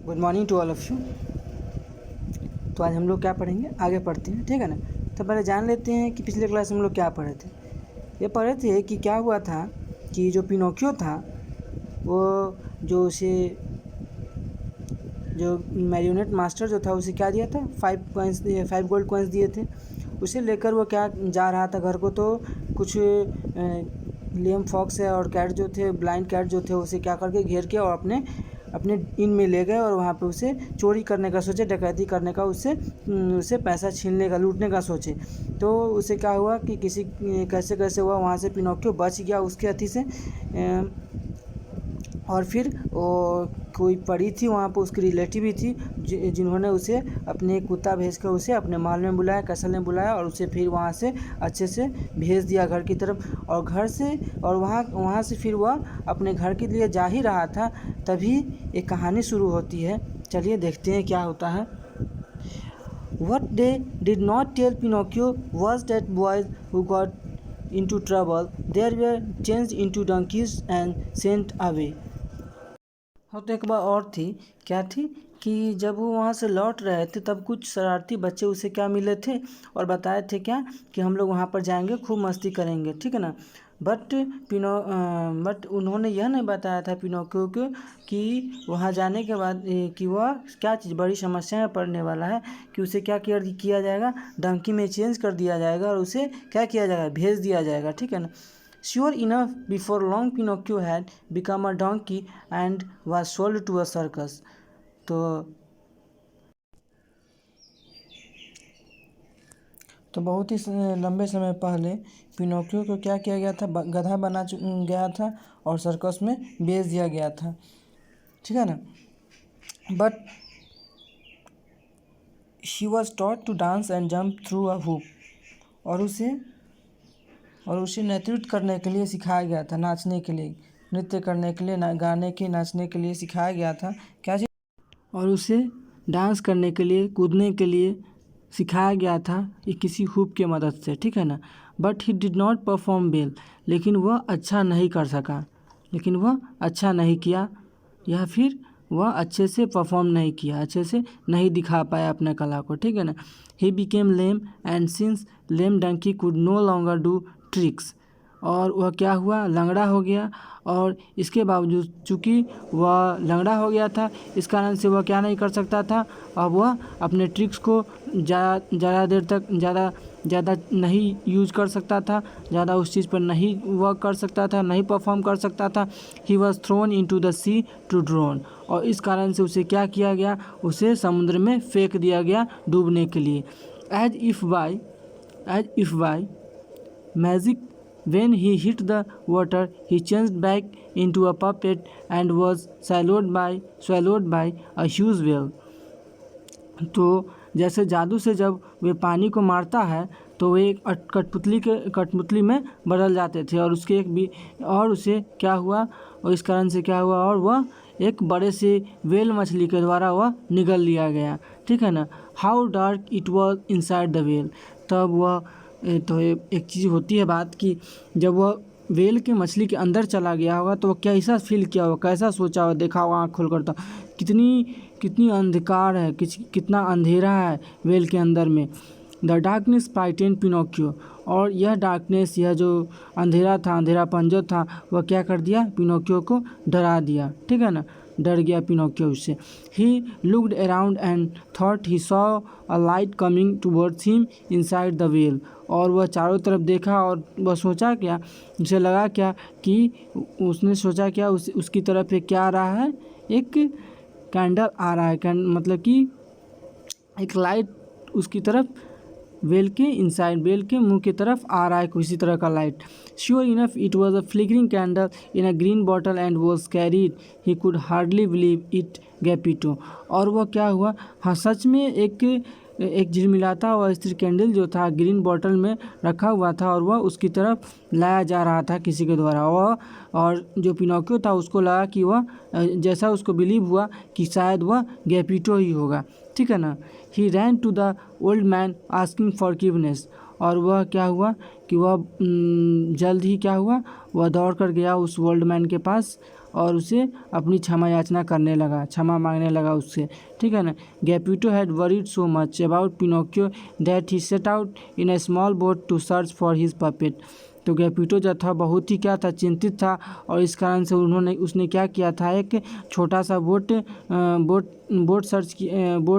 Good morning to all of you. तो आज हम लोग क्या पढ़ेंगे, आगे पढ़ते हैं, ठीक है ना। तो पहले जान लेते हैं कि पिछले क्लास में हम लोग क्या पढ़े थे। ये पढ़े थे कि क्या हुआ था कि जो पिनोकियो था वो जो उसे जो मैरियोनेट मास्टर जो था उसे क्या दिया था, 5 गोल्ड कॉइन्स दिए थे। उसे लेकर वो क्या जा रहा था घर को, तो कुछ लेम फॉक्स है और कैट जो थे, ब्लाइंड कैट जो थे, उसे क्या करके घेर के और अपने अपने इन में ले गए और वहाँ पे उसे चोरी करने का सोचे, डकैती करने का, उससे पैसा छीनने का, लूटने का सोचे। तो उसे क्या हुआ कि कैसे कैसे हुआ, वहाँ से पिनोकियो बच गया उसके अथी से। और फिर वो कोई परी थी वहाँ पर, उसकी रिलेटिव ही थी, जिन्होंने उसे अपने कुत्ता भेजकर उसे अपने महल में बुलाया, कैसल में बुलाया और उसे फिर वहाँ से अच्छे से भेज दिया घर की तरफ। और घर से और वहाँ से फिर वह अपने घर के लिए जा ही रहा था, तभी एक कहानी शुरू होती है। चलिए देखते हैं क्या होता है। What they did not tell Pinocchio was that boys who got into trouble there were changed into donkeys and sent away. हाँ, तो एक बार और थी, क्या थी कि जब वो वहाँ से लौट रहे थे तब कुछ शरारती बच्चे उसे क्या मिले थे और बताए थे क्या कि हम लोग वहाँ पर जाएंगे, खूब मस्ती करेंगे, ठीक है ना। बट उन्होंने यह नहीं बताया था पिनोकियो को कि वहाँ जाने के बाद कि वह क्या चीज़ बड़ी समस्या में पड़ने वाला है, कि उसे क्या किया जाएगा, डंकी में चेंज कर दिया जाएगा और उसे क्या किया जाएगा, भेज दिया जाएगा, ठीक है ना। Sure enough, before long Pinocchio had become a donkey and was sold to a circus. तो बहुत ही लंबे समय पहले पिनोकियो को क्या किया गया था, गधा बना गया था और सर्कस में बेच दिया गया था, ठीक है ना। But she was taught to dance and jump through a hoop. और उसे नेतृत्व करने के लिए सिखाया गया था, नाचने के लिए, नृत्य करने के लिए, गाने के, नाचने के लिए सिखाया गया था, क्या चीज़, और उसे डांस करने के लिए, कूदने के लिए सिखाया गया था ये किसी हुप के मदद से, ठीक है ना। But he did not perform well, लेकिन वह अच्छा नहीं कर सका, लेकिन वह अच्छा नहीं किया, या फिर वह अच्छे से परफॉर्म नहीं किया, अच्छे से नहीं दिखा पाया अपने कला को, ठीक है ना। He became lame and since lame donkey could no longer do tricks, और वह क्या हुआ, लंगड़ा हो गया। और इसके बावजूद चूँकि वह लंगड़ा हो गया था, इस कारण से वह क्या नहीं कर सकता था, अब वह अपने ट्रिक्स को ज़्यादा देर तक ज़्यादा नहीं यूज़ कर सकता था, ज़्यादा उस चीज़ पर नहीं वर्क कर सकता था, नहीं परफॉर्म कर सकता था। He was thrown into the sea to drown, और इस कारण से उसे क्या किया गया, उसे समुद्र में फेंक दिया गया डूबने के लिए। As if by magic when he hit the water he changed back into a puppet and was swallowed by a huge whale. तो जैसे जादू से जब वे पानी को मारता है तो वे एक कठपुतली में बदल जाते थे, और उसके और उसे क्या हुआ, और इस कारण से क्या हुआ, और वह एक बड़े से वेल मछली के द्वारा वह निगल लिया गया, ठीक है ना। How dark it was inside the well, तब वह तो एक चीज़ होती है बात कि जब वह वेल के मछली के अंदर चला गया होगा तो वह कैसा फील किया होगा, कैसा सोचा होगा, देखा होगा आँख खोल कर, तो कितनी अंधकार है, कितना अंधेरा है वेल के अंदर में। द डार्कनेस फ्राइटेंड पिनोकियो, और यह डार्कनेस, यह जो अंधेरापन जो था, वह क्या कर दिया, पिनोकियो को डरा दिया, ठीक है ना, डर गया पिनोकियो उससे। He looked around and thought he saw a light coming towards him inside the well, और वह चारों तरफ देखा और वह सोचा क्या, उसे लगा क्या कि उसने सोचा क्या, उसकी तरफ एक क्या आ रहा है, एक कैंडल आ रहा है, मतलब कि एक लाइट उसकी तरफ, वेल के इनसाइड, वेल के मुंह की तरफ आ रहा है किसी तरह का light. Sure enough it was a flickering candle in a green bottle and was carried, he could hardly believe it Geppetto. और वह क्या हुआ, हाँ सच में एक झिलमिलाता हुआ स्त्री कैंडल जो था ग्रीन बॉटल में रखा हुआ था, और वह उसकी तरफ लाया जा रहा था किसी के द्वारा। और जो पिनोकियो था उसको लगा कि वह, जैसा उसको बिलीव हुआ कि शायद वह गेपिटो ही होगा, ठीक है ना। He ran to the old man asking forgiveness, और वह क्या हुआ कि वह जल्द ही क्या हुआ, वह दौड़ कर गया उस ओल्ड मैन के पास और उसे अपनी क्षमा याचना करने लगा, क्षमा मांगने लगा उससे, ठीक है ना। Geppetto had worried so much about Pinocchio that he set out in a small boat to search for his puppet. तो गेपिटो जो था बहुत ही क्या था, चिंतित था, और इस कारण से उसने क्या किया था, एक छोटा सा बोट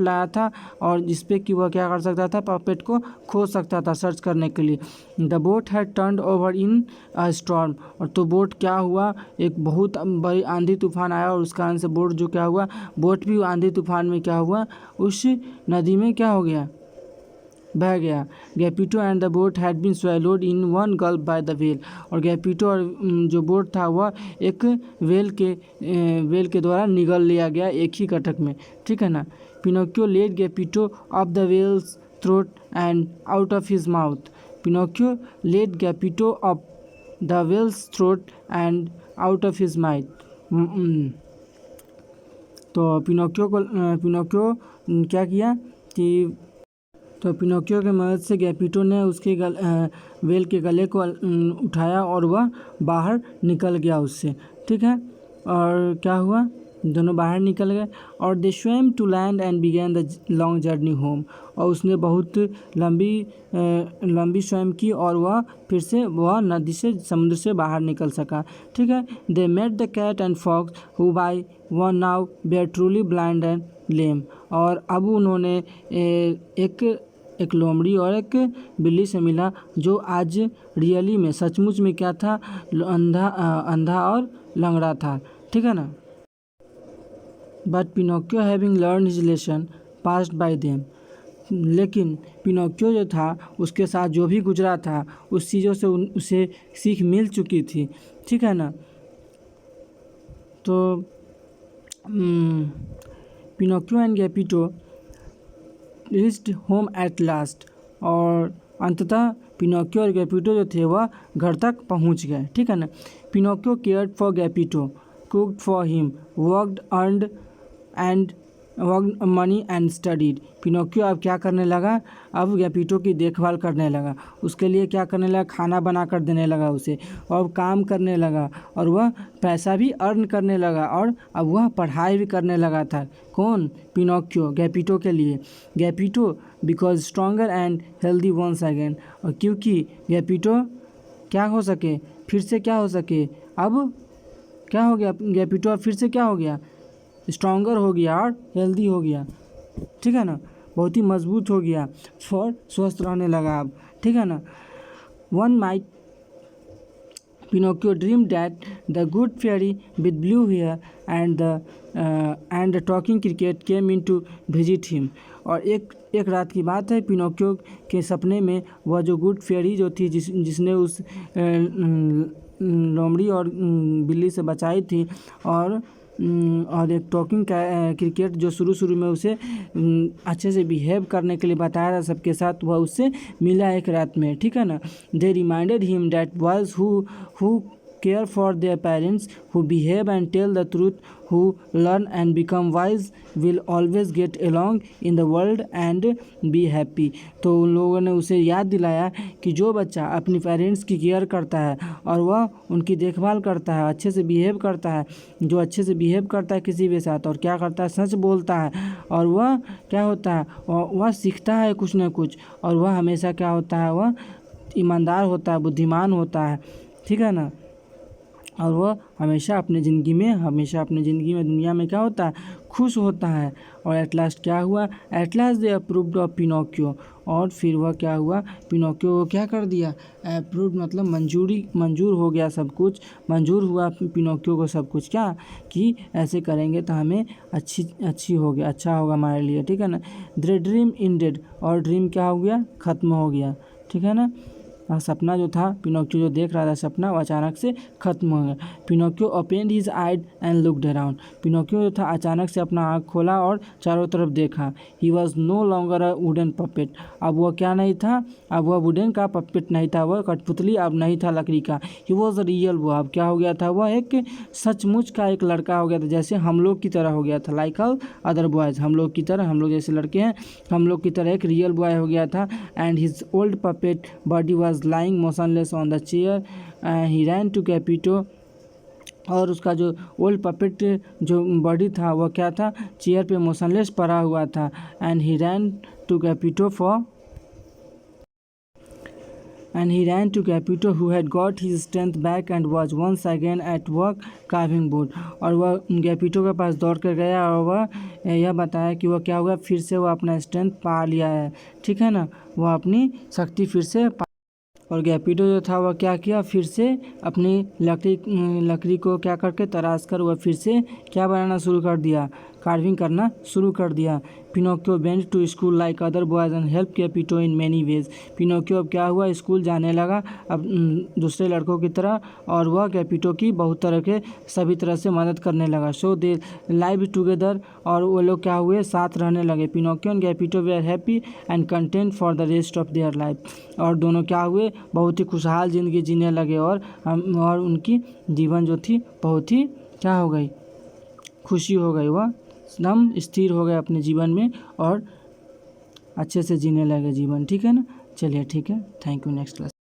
लाया था, और जिसपे कि वह क्या कर सकता था, पपेट को खोज सकता था सर्च करने के लिए। The boat had turned over in a storm. और तो बोट क्या हुआ, एक बहुत बड़ी आंधी तूफान आया, और उस कारण से बोट जो क्या हुआ, बोट भी आंधी तूफान में क्या हुआ, उस नदी में क्या हो गया, बह गया। Geppetto and the boat had been swallowed in one gulp by the whale. और गेपिटो और जो बोट था वह एक वेल के द्वारा निगल लिया गया एक ही कटक में, ठीक है ना। Pinocchio led Geppetto up the whale's throat and out of his mouth. Pinocchio led Geppetto up the whale's throat and out of his mouth. तो पिनोकियो क्या किया कि तो पिनोकियो की मदद से गेपिटो ने उसके वेल के गले को उठाया और वह बाहर निकल गया उससे, ठीक है। और क्या हुआ, दोनों बाहर निकल गए, और they swam to land and began the long journey home. और उसने बहुत लंबी स्वयं की, और वह फिर से वह नदी से, समुद्र से बाहर निकल सका, ठीक है। They met the cat and fox who by one now were truly blind and lame. और अब उन्होंने एक लोमड़ी और एक बिल्ली से मिला, जो आज रियली में, सचमुच में क्या था, अंधा और लंगड़ा था, ठीक है ना। But Pinocchio having learn his lesson passed by them. लेकिन पिनोकियो जो था, उसके साथ जो भी गुजरा था, उस चीज़ों से उसे सीख मिल चुकी थी, ठीक है ना। तो Pinocchio and Geppetto reached home at last. और अंततः पिनोकियो और गेपिटो जो थे वह घर तक पहुंच गए, ठीक है ना। Pinocchio cared for Geppetto, cooked for him, worked money and studied. Pinocchio अब क्या करने लगा, अब गेपिटो की देखभाल करने लगा, उसके लिए क्या करने लगा, खाना बना कर देने लगा उसे, और काम करने लगा, और वह पैसा भी अर्न करने लगा, और अब वह पढ़ाई भी करने लगा था। कौन, पिनोकियो, गेपिटो के लिए। Geppetto became stronger and healthy once again. और क्योंकि गेपिटो क्या हो सके, फिर से क्या हो सके, अब क्या हो गया, गेपिटो अब फिर से क्या हो गया, स्ट्रॉन्गर हो गया और हेल्दी हो गया, ठीक है ना, बहुत ही मजबूत हो गया, और स्वस्थ रहने लगा अब, ठीक है ना। One night Pinocchio dream that the good fairy with blue hair and the talking cricket came in to visit him. और एक रात की बात है, पिनोकियो के सपने में वह जो गुड फेयरी जो थी, जिसने उस लोमड़ी और बिल्ली से बचाई थी, और एक टॉकिंग क्रिकेट जो शुरू में उसे अच्छे से बिहेव करने के लिए बताया था सबके साथ, वह उससे मिला एक रात में, ठीक है ना। They reminded him that boys who care for their parents, who behave and tell the truth, who learn and become wise will always get along in the world and be happy। तो उन लोगों ने उसे याद दिलाया कि जो बच्चा अपनी पेरेंट्स की केयर करता है और वह उनकी देखभाल करता है, अच्छे से बिहेव करता है, जो अच्छे से बिहेव करता है किसी के साथ, और क्या करता है, सच बोलता है, और वह क्या होता है, वह सीखता है कुछ ना कुछ, और वह हमेशा क्या होता है, वह ईमानदार होता है, बुद्धिमान होता है, ठीक है ना। और वह हमेशा अपने ज़िंदगी में दुनिया में क्या होता है, खुश होता है। और एट लास्ट क्या हुआ, at last they approved of Pinocchio. और फिर वह क्या हुआ, पिनोकियो को क्या कर दिया, अप्रूव्ड मतलब मंजूर हो गया, सब कुछ मंजूर हुआ पिनोकियो को, सब कुछ, क्या कि ऐसे करेंगे तो हमें अच्छा होगा हमारे लिए, ठीक है ना। The dream ended. और ड्रीम क्या हो गया, ख़त्म हो गया, ठीक है ना। सपना जो था, पिनोकियो जो देख रहा था सपना, वो अचानक से खत्म हो गया। Pinocchio opened his eyes and looked around. Pinocchio जो था अचानक से अपना आँख खोला और चारों तरफ देखा। He was no longer a wooden puppet. अब वह क्या नहीं था, अब वह वुडन का पपेट नहीं था, वह कठपुतली अब नहीं था लकड़ी का। He was a real boy. अब क्या हो गया था, वह एक सचमुच का एक लड़का हो गया था, जैसे हम लोग की तरह हो गया था, लाइक ऑल अदर बॉयज़, हम लोग की तरह, हम लोग जैसे लड़के हैं, हम लोग की तरह एक रियल बॉय हो गया था। And his old puppet body was lying motionless on the chair. He ran to Capito और उसका जो ओल्ड पपेट जो बॉडी था वह क्या था, चेयर पे मोशनलेस पड़ा हुआ था। And he ran to Geppetto who had got his strength back and was once again at work carving wood। और वह गैपिटो के पास दौड़ कर गया और वह यह बताया कि वह क्या हुआ, फिर से वह अपना स्ट्रेंथ पा लिया है, ठीक है ना, वह अपनी शक्ति फिर से और गैपिटो जो था वह क्या किया, फिर से अपनी लकड़ी को क्या करके तराश कर वह फिर से क्या बनाना शुरू कर दिया, कार्विंग करना शुरू कर दिया। Pinocchio went to school like other boys and help Geppetto in many ways. Pinocchio अब क्या हुआ, स्कूल जाने लगा अब दूसरे लड़कों की तरह, और वह कैपिटो की बहुत तरह के सभी तरह से मदद करने लगा। सो दे लाइव टुगेदर, और वो लोग क्या हुए, साथ रहने लगे। Pinocchio and Geppetto were happy and content for the rest of their life. और दोनों क्या हुए, बहुत ही खुशहाल ज़िंदगी जीने लगे, और उनकी जीवन जो थी बहुत ही क्या हो गई, खुशी हो गई, वह एकदम स्थिर हो गए अपने जीवन में और अच्छे से जीने लगे जीवन, ठीक है ना। चलिए ठीक है, थैंक यू, नेक्स्ट क्लास।